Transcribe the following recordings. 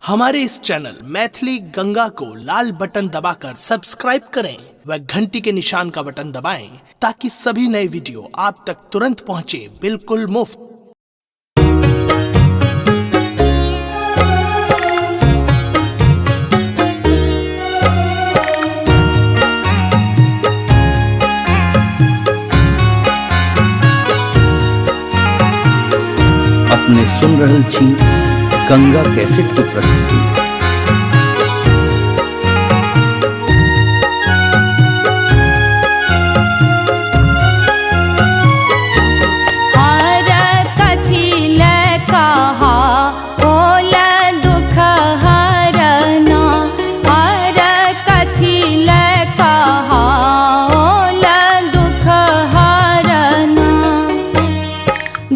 हमारे इस चैनल मैथिली गंगा को लाल बटन दबाकर सब्सक्राइब करें व घंटी के निशान का बटन दबाएं ताकि सभी नए वीडियो आप तक तुरंत पहुंचे बिल्कुल मुफ्त। अपने सुन रहल छी गंगा कैसेट की प्रस्तुति।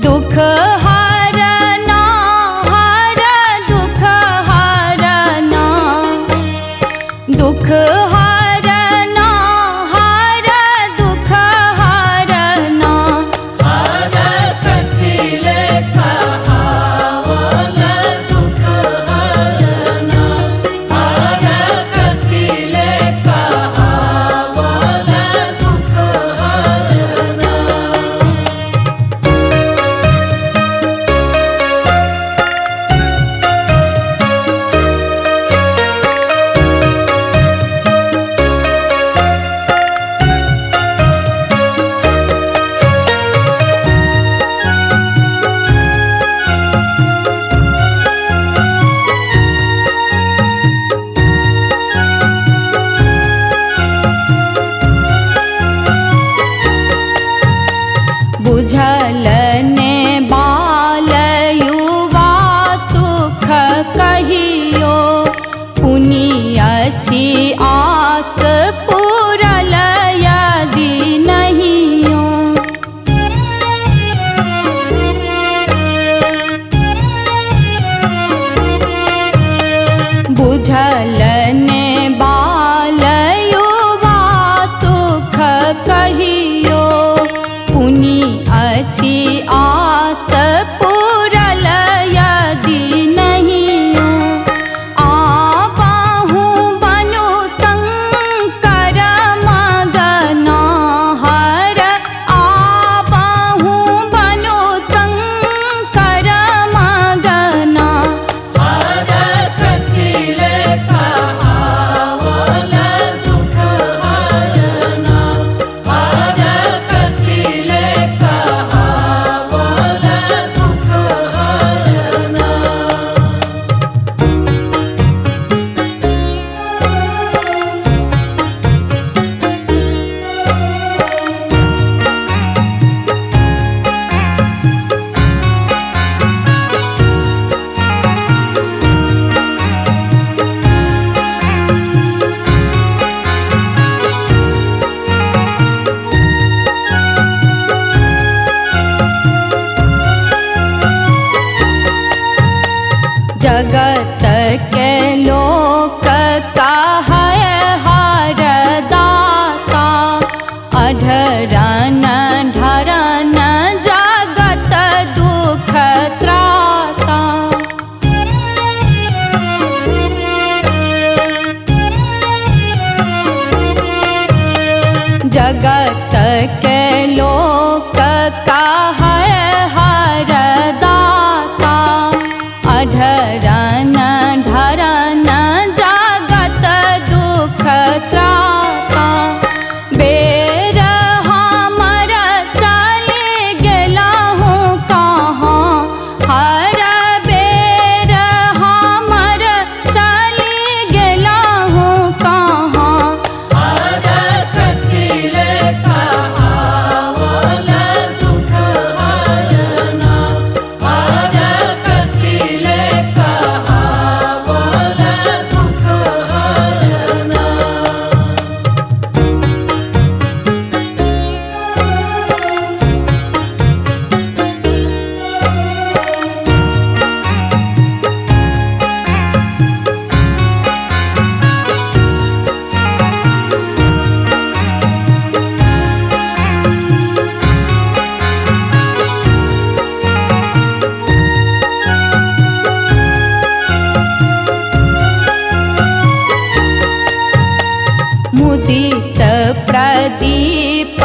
दुख हरना हर दुख हरना हर कथिले कहावल दुख हरना हर कथिले कहावल दुख हरना। बुझल ने बाल युवा सुख कहियो पुनियछि आस पूरल यदि नहियो। बुझल ने बाल युवा सुख कहियो पुनि अछि आस पूरल यदि नहियो। आबाहु बनु शंकर मगना हर आबाहु बनु शंकर मगना हर कथिले कहावल दुख हरना हर कथिले कहावल दुख हरना। जगत के लोक कहै हर दाता अढरन ढरन जगत दुख त्राता। जगत के लोक कहै हर दाता अढरन ढरन जगत दुख त्राता। बेर हमर चलि गेलहुँ कहाँ हर बेर हमर चलि गेलहुँ कहाँ हर कथिले कहावल दुख प्रदीप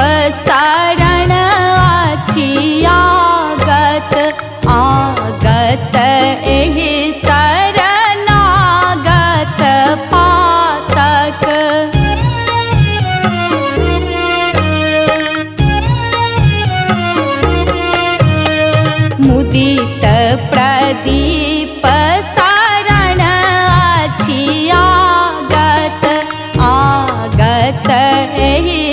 शरण अछि आगत, आगत एहि शरणागत पातक। मुदित प्रदीप शरण अछि आगत, आगत एहि